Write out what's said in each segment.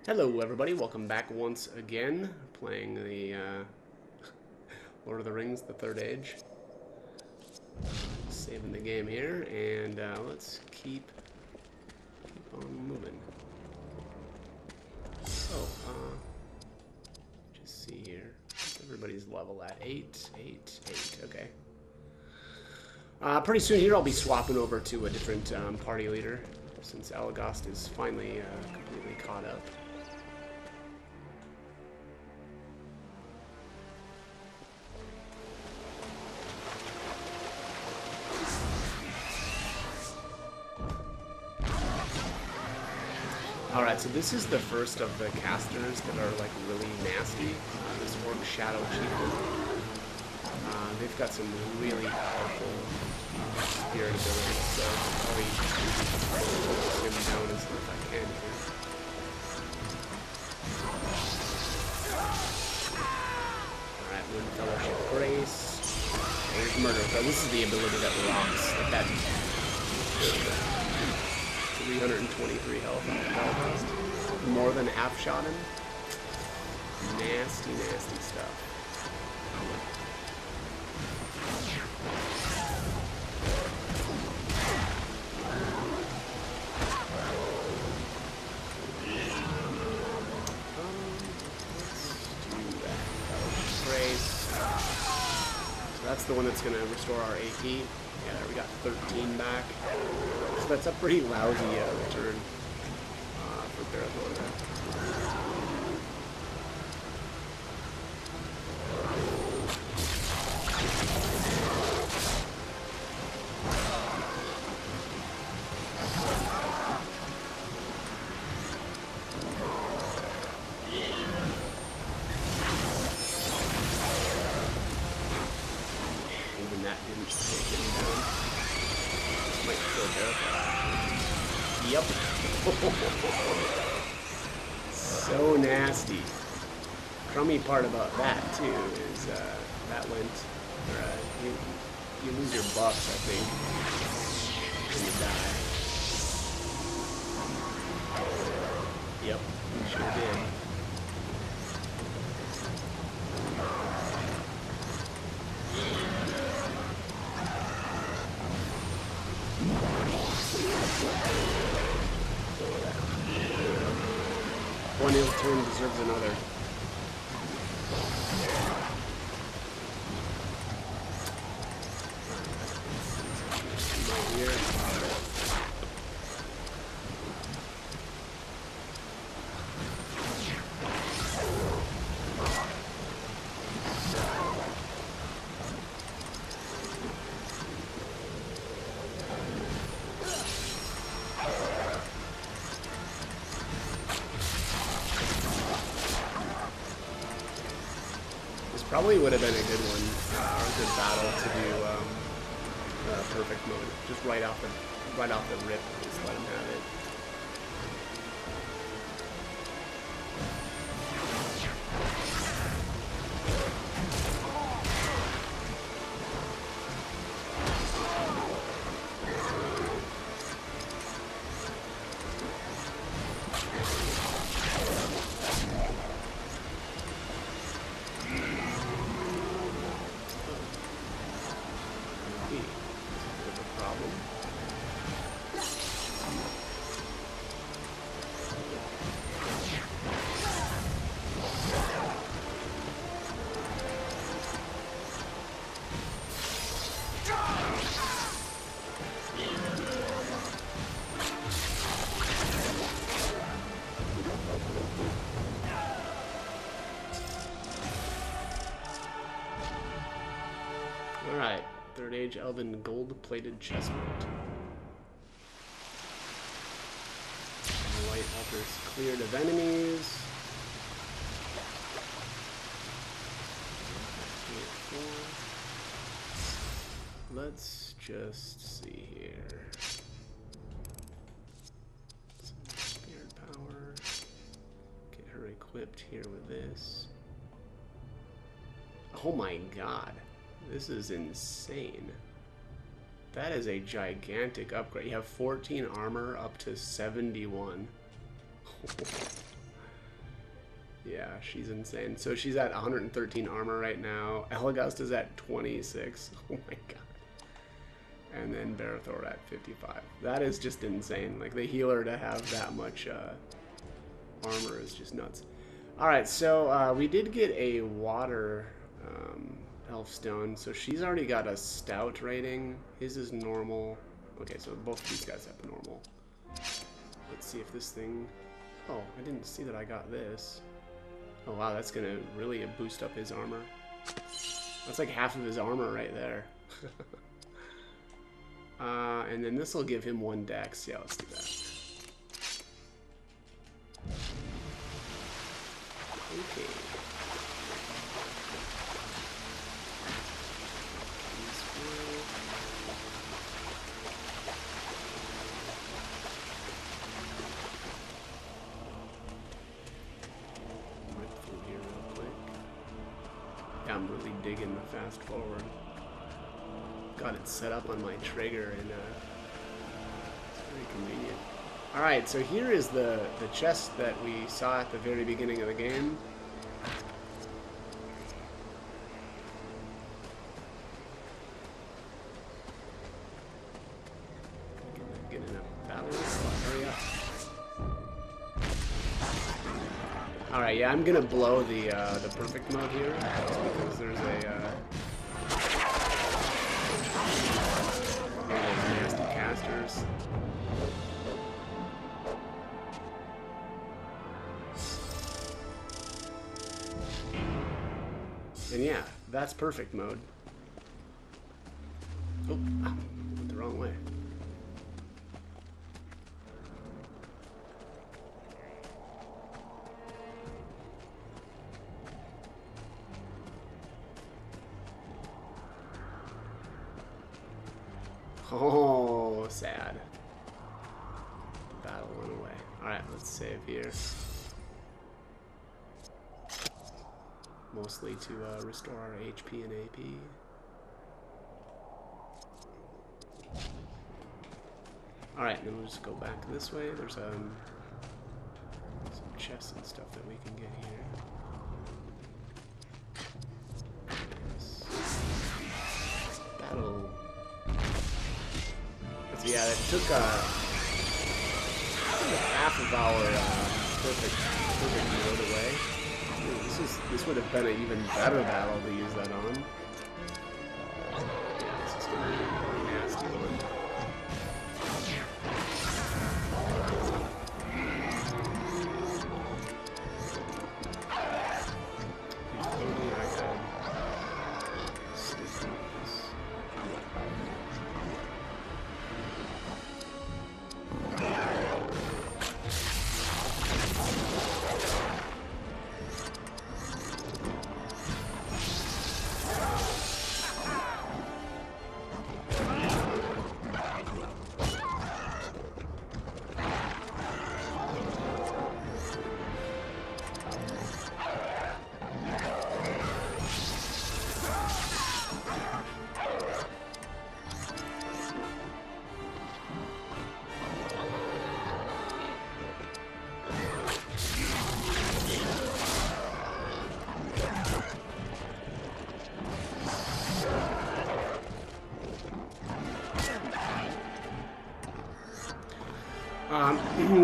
Hello, everybody. Welcome back once again, playing the Lord of the Rings: The Third Age. Saving the game here, and let's keep on moving. So, just see here. Everybody's level at 8, 8, 8. Okay. Pretty soon here, I'll be swapping over to a different party leader, since Elagast is finally completely caught up. Alright, so this is the first of the casters that are like really nasty. This Orc Shadow Chieftain. They've got some really powerful spirit abilities, so I'll probably focus him down as much as I can here. Alright, Wind Fellowship Grace. There's Murder. So this is the ability that rocks. Like that. 323 health. More than half shot him. Nasty, nasty stuff. Let's do that. Grace. So that's the one that's going to restore our AP. Yeah, we got 13 back. So that's a pretty lousy return for Barathorn. Even that didn't take him down. Might kill Barathorn. Yep. So nasty. Crummy part about that too is that went, you lose your buffs, I think, when you die. Yep, you sure did. One ill turn deserves another. Right here. Probably would have been a good one, or a good battle to do perfect mode. Just right off the rip, just let him have it. Alright, Third Age Elven gold-plated chestplate. White altars cleared of enemies. Let's just see here. Some spirit power. Get her equipped here with this. Oh my god. This is insane. That is a gigantic upgrade. You have 14 armor up to 71. Yeah, she's insane. So she's at 113 armor right now. Elagust is at 26. Oh my god. And then Barathor at 55. That is just insane. Like, the healer to have that much armor is just nuts. Alright, so we did get a water elf stone. So she's already got a stout rating. His is normal. Okay, so both of these guys have the normal. Let's see if this thing... Oh, I didn't see that I got this. Oh wow, that's gonna really boost up his armor. That's like half of his armor right there. And then this will give him 1 dex. Yeah, let's do that. Okay. I'm really digging the fast forward. Got it set up on my Traeger, and it's very convenient. Alright, so here is the chest that we saw at the very beginning of the game. Get in a battle. Hurry up. Alright, yeah, I'm gonna blow the perfect mode here, because there's a nasty casters. And yeah, that's perfect mode. Oh, went the wrong way. Oh, sad. The battle went away. Alright, let's save here. Mostly to restore our HP and AP. Alright, then we'll just go back this way. There's some chests and stuff that we can get here. Battle. So yeah, it took half of our perfect mode away. Ooh, this would have been an even better battle to use that on. Yeah, this is gonna be a nasty one.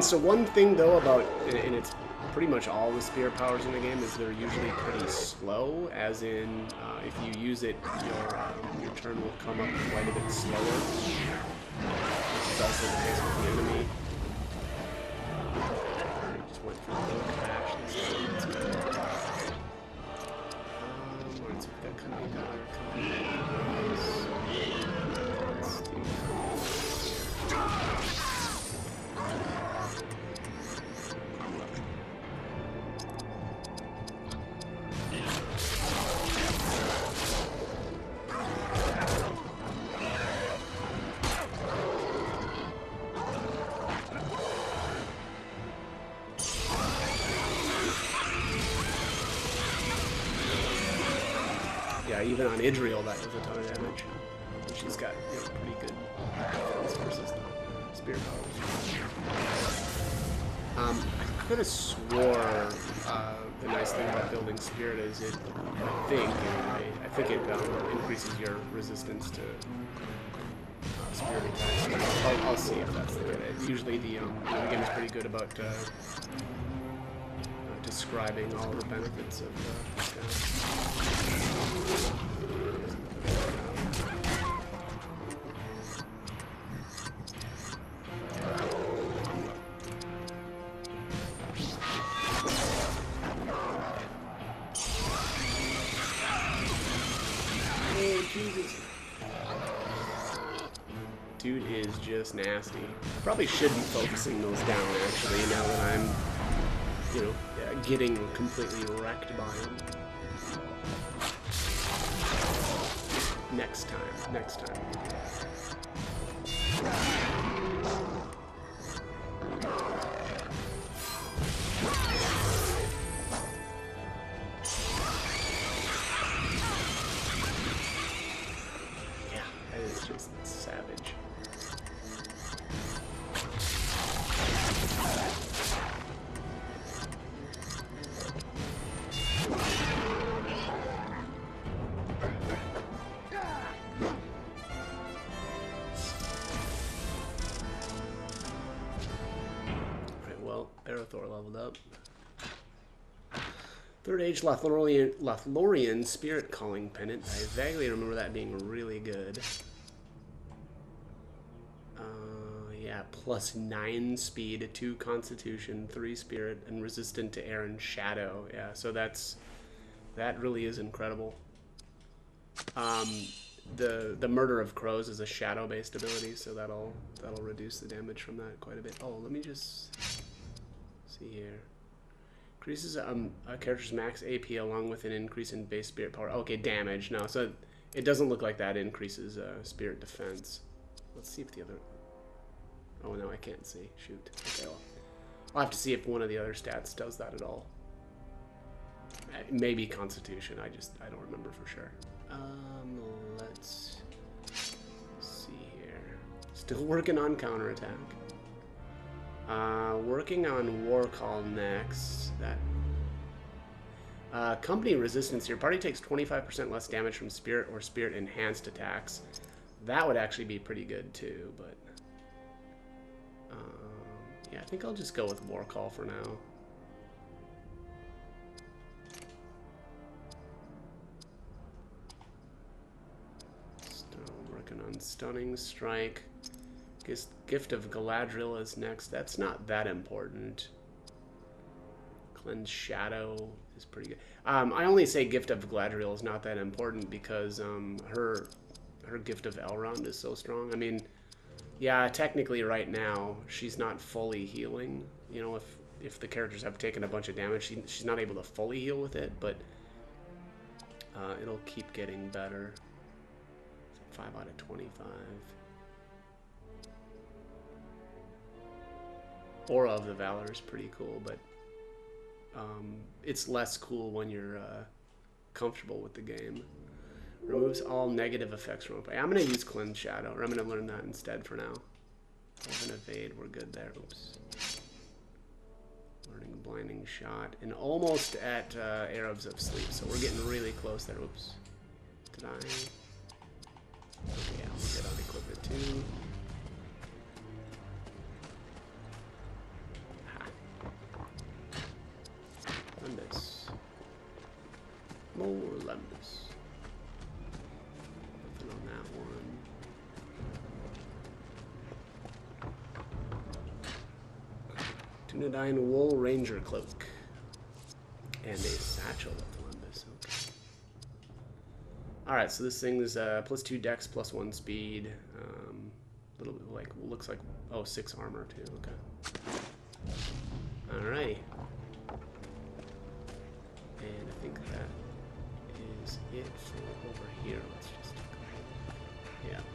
So one thing though about, and it's pretty much all the spear powers in the game, is they're usually pretty slow, as in if you use it, your turn will come up quite a bit slower. This is also the case with the enemy. Just went for a little crash this time. That's good. Let's put that coming down. Let's do even on Idriel, that was a ton of damage. She's got pretty good defense versus the spear powers. could have swore the nice thing about building Spirit is it, I think, anyway, I think it increases your resistance to Spirit attacks. I'll see if that's the good. Usually the game is pretty good about describing all the benefits of Dude is just nasty. Probably should be focusing those down, actually, now that I'm, you know, getting completely wrecked by him. Next time. Yeah, that is just savage. Thor leveled up. Third Age Lothlorien Spirit Calling Pennant. I vaguely remember that being really good. Yeah, plus 9 speed, 2 constitution, 3 spirit, and resistant to air and shadow. Yeah, so that really is incredible. The Murder of Crows is a shadow-based ability, so that'll reduce the damage from that quite a bit. Oh, let me just see here. Increases a character's max AP along with an increase in base spirit power. Okay, damage. No, so it doesn't look like that increases spirit defense. Let's see if the other... Oh, no, I can't see. Shoot. Okay, well, I'll have to see if one of the other stats does that at all. Maybe Constitution. I don't remember for sure. Let's see here. Still working on counterattack. Working on War Call next. That company resistance. Your party takes 25% less damage from spirit or spirit enhanced attacks. That would actually be pretty good too, but yeah, I think I'll just go with War Call for now. Still working on Stunning Strike. Gift of Galadriel is next. That's not that important. Cleanse Shadow is pretty good. I only say Gift of Galadriel is not that important because her Gift of Elrond is so strong. I mean, yeah, technically right now she's not fully healing. You know, if the characters have taken a bunch of damage, she's not able to fully heal with it, but it'll keep getting better. 5 out of 25. Aura of the Valor is pretty cool, but it's less cool when you're comfortable with the game. Removes all negative effects from play. I'm going to use Cleanse Shadow, or I'm going to learn that instead for now. Open Evade, we're good there. Oops. Learning Blinding Shot, and almost at Arrows of Sleep, so we're getting really close there. Oops. Did I? Okay, I'll get on Equipment 2. Lembas. More Lembas. Nothing on that one. Dunedain Wool Ranger Cloak. And a Satchel of Lembas. Okay. Alright, so this thing is plus 2 dex, plus 1 speed. Little bit like, looks like, oh, 6 armor too. Okay. Alright. And I think that is it for over here. Let's just go. Yeah, okay.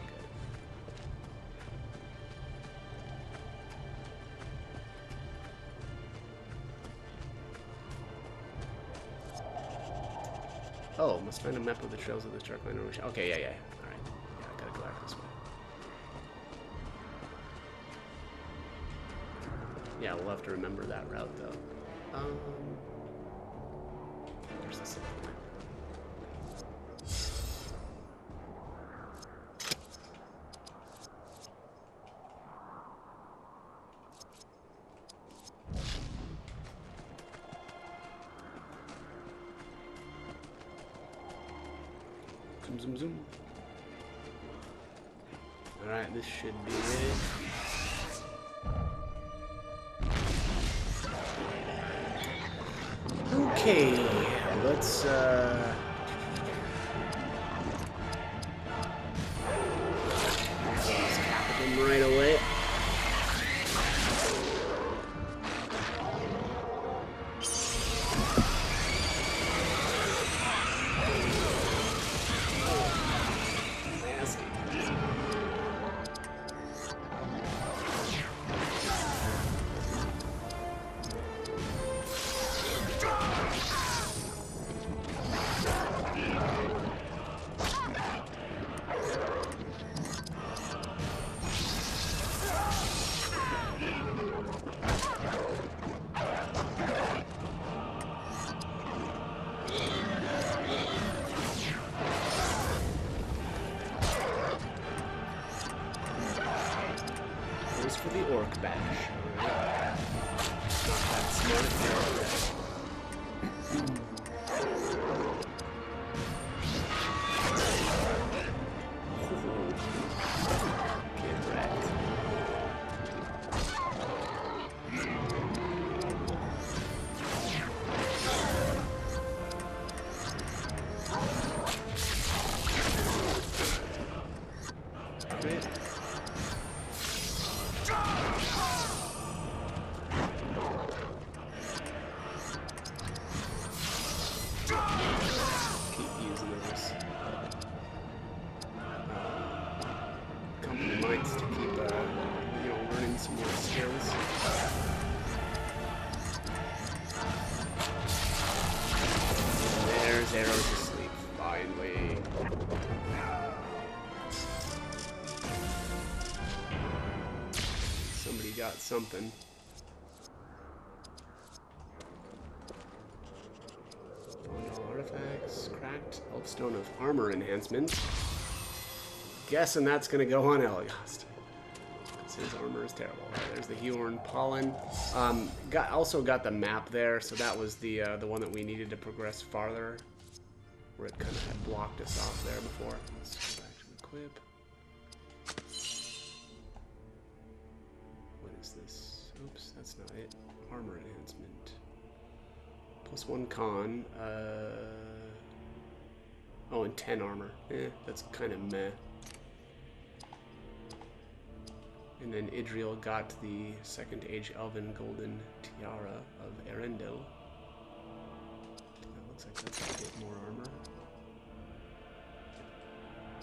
Oh, must find a map of the trails of the Darkland Ocean. Okay, yeah. Alright. Yeah, I gotta go back this way. Yeah, We'll have to remember that route, though. There's the save point. Zoom, zoom, zoom. Alright, this should be it. Okay, let's cap him right away. For the orc bash. Not that smart. Get wrecked. Great. To keep, learning some more skills. There's arrows asleep, finally. Somebody got something. Artifacts, cracked Elfstone of Armor enhancement. Guessing that's gonna go on Elagast. His armor is terrible. Right, there's the Hjorn Pollen. Also got the map there, so that was the one that we needed to progress farther, where it kind of had blocked us off there before. Let's go back to equip. What is this? Oops, that's not it. Armor enhancement. +1 con. Oh, and 10 armor. That's kind of meh. And then Idriel got the Second Age Elven Golden Tiara of Erendil. That looks like that's a bit more armor.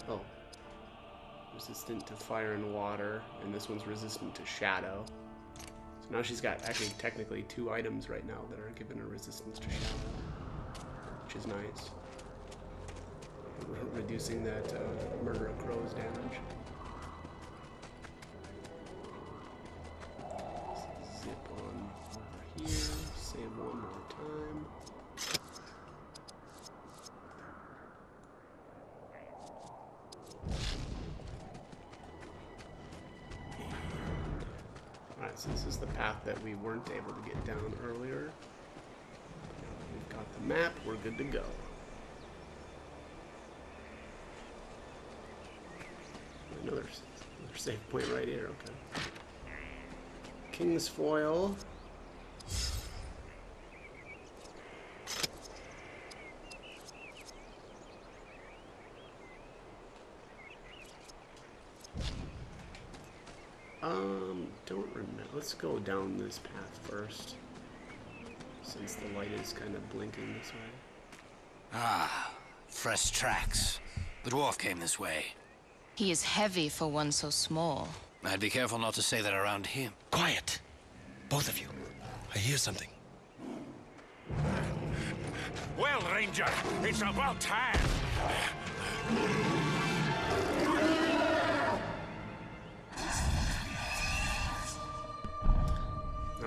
Oh. Resistant to fire and water, and this one's resistant to shadow. So now she's got actually technically 2 items right now that are giving her resistance to shadow, which is nice. Reducing that Murder of Crows damage. Zip on over here, save one more time. Alright, so this is the path that we weren't able to get down earlier. We've got the map, we're good to go. Another save point right here, okay. King's Foil. Don't remember. Let's go down this path first, since the light is kind of blinking this way. Ah, fresh tracks. The dwarf came this way. He is heavy for one so small. I'd be careful not to say that around him. Quiet! Both of you. I hear something. Well, Ranger, it's about time.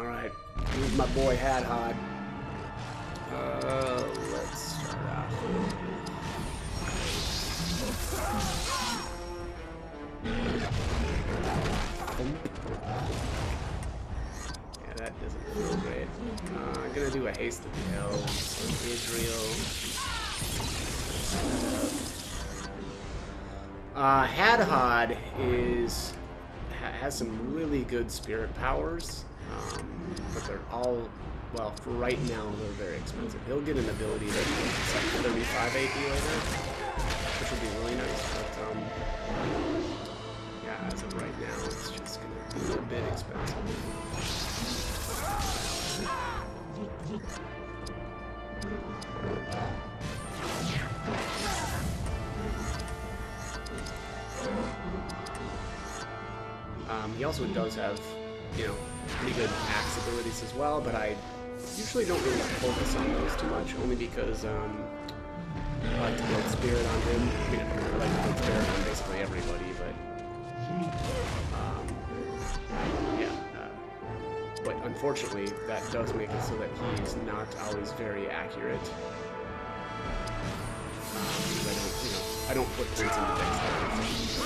Alright, here's my boy Hadhod. Let's start off with... Yeah, that doesn't feel great. I'm gonna do a Haste of the Elves on Israel. Hadhod has some really good spirit powers, but they're all, well, for right now, they're very expensive. He'll get an ability that it's like 35 AP later, which would be really nice, but yeah, as of right now, it's just gonna be a bit expensive. He also does have, you know, pretty good axe abilities as well, but I usually don't really focus on those too much, only because I like to build spirit on him. I mean, I like to build spirit on basically everybody, but but unfortunately, that does make it so that he's not always very accurate. Because I don't put points into dexterity.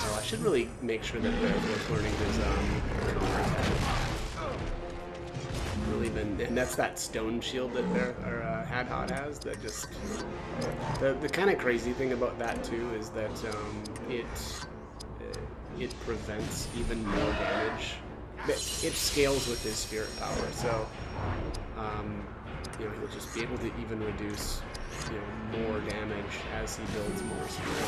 I should really make sure that Bear's learning his counter attack. Really been, and that's that stone shield that Hadhod has. That just the kind of crazy thing about that too is that it prevents even more damage. It scales with his spirit power, so he'll just be able to even reduce more damage as he builds more spirit.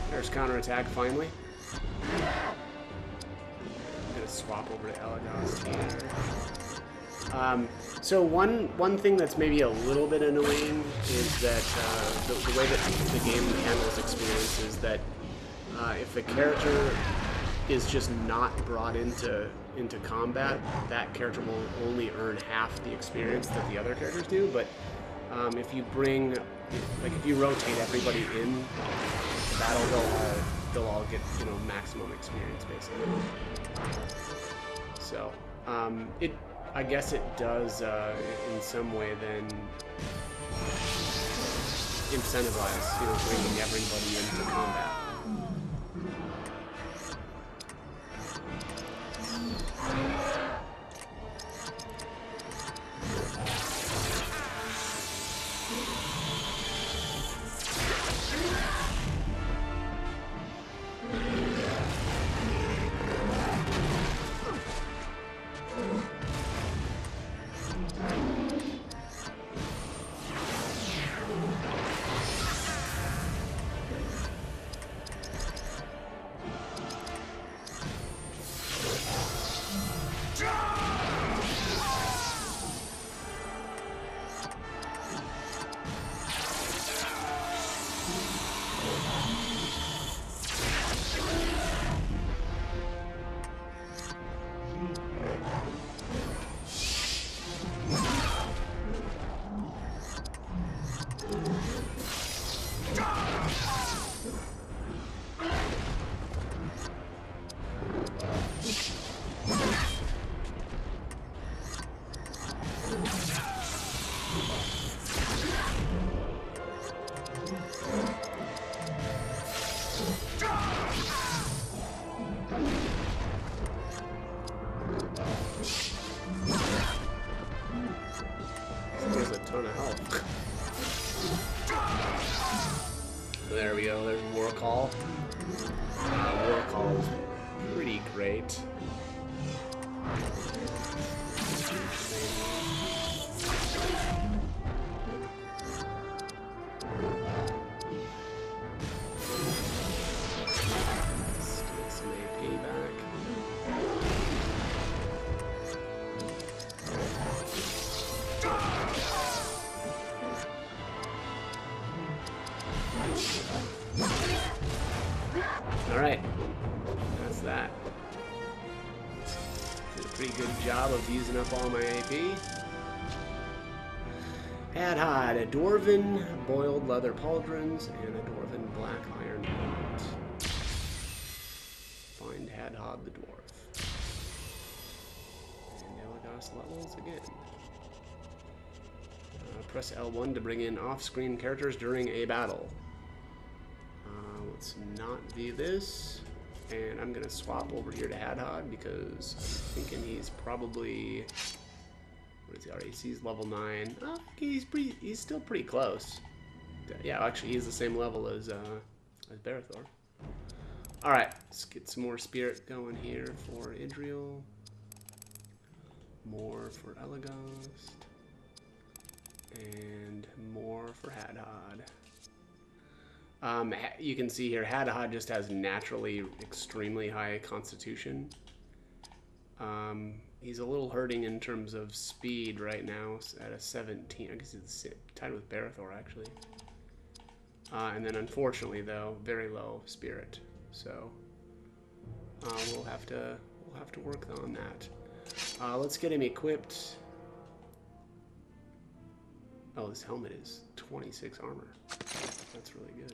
There's counterattack finally. I'm gonna swap over to Elagos here. So one thing that's maybe a little bit annoying is that the way that the game handles experience is that if the character is just not brought into combat, that character will only earn half the experience that the other characters do. But if you if you rotate everybody in the battle, they'll all get maximum experience basically. So I guess it does in some way then incentivize bringing everybody into combat. Alright. That's that. Did a pretty good job of using up all my AP. Hadhod, a Dwarven boiled leather pauldrons, and a Dwarven black iron helmet. Find Hadhod the dwarf. And Elagos levels again. Press L1 to bring in off-screen characters during a battle. Let's not view this. And I'm gonna swap over here to Hadhod because I'm thinking he's probably, what is he? Our AC's level 9. Oh, he's still pretty close. Yeah, actually he's the same level as Barathor. Alright, let's get some more spirit going here for Idriel. More for Elagos. And more for Hadhod. You can see here, Hadhod just has naturally extremely high constitution. He's a little hurting in terms of speed right now at a 17. I guess he's tied with Barathor actually. And then unfortunately though, very low spirit. So we'll have to work on that. Let's get him equipped. Oh, this helmet is 26 armor. That's really good.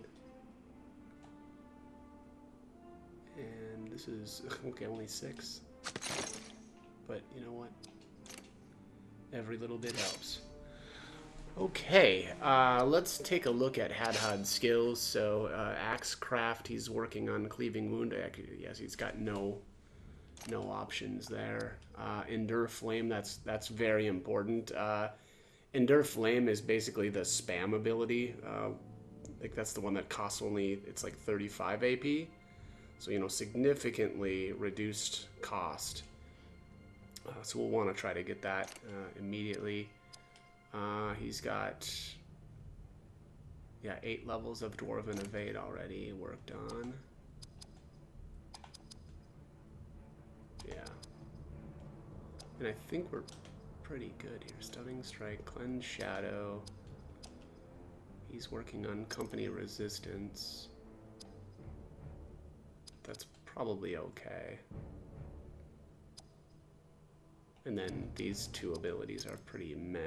And this is, okay, only 6. But you know what? Every little bit helps. Okay, let's take a look at Hadhod's skills. So, Axe Craft, he's working on Cleaving Wound. Yes, he's got no options there. Endure Flame, that's very important. Endure Flame is basically the spam ability. Like that's the one that costs only, it's like 35 AP. So, you know, significantly reduced cost. So we'll want to try to get that immediately. He's got, yeah, 8 levels of Dwarven Evade already worked on. Yeah. And I think we're pretty good here. Stunning Strike, Cleanse Shadow. He's working on Company Resistance. That's probably okay. And then these 2 abilities are pretty meh.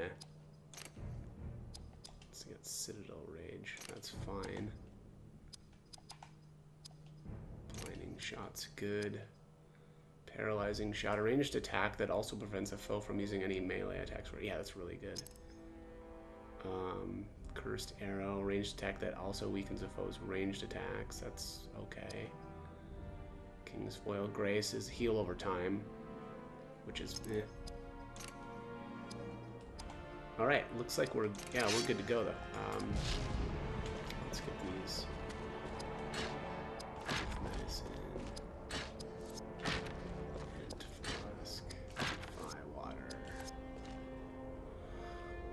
Let's get Citadel Rage. That's fine. Blinding Shot's good. Paralyzing Shot, a ranged attack that also prevents a foe from using any melee attacks. Yeah, that's really good. Cursed Arrow, ranged attack that also weakens a foe's ranged attacks. That's okay. King's Foil Grace is heal over time, which is eh. Alright, looks like we're good to go though. Let's get these. Medicine.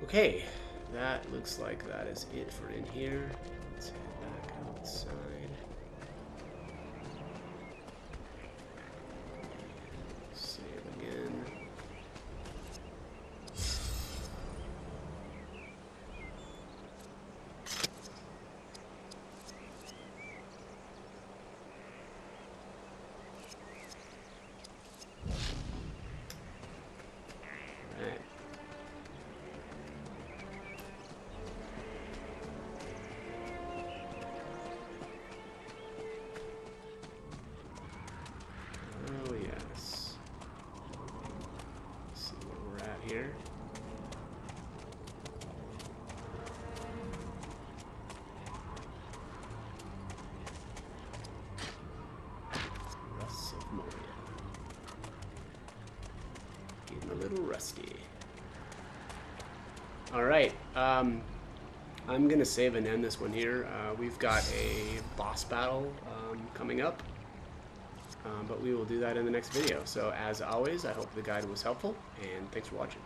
Okay, that looks like that is it for in here. Let's head back outside. Save again. Alright. Oh yes. Let's see where we're at here. Russ of Moria. Getting a little rusty. Alright, I'm gonna save and end this one here. We've got a boss battle coming up. But we will do that in the next video. So as always, I hope the guide was helpful, and thanks for watching.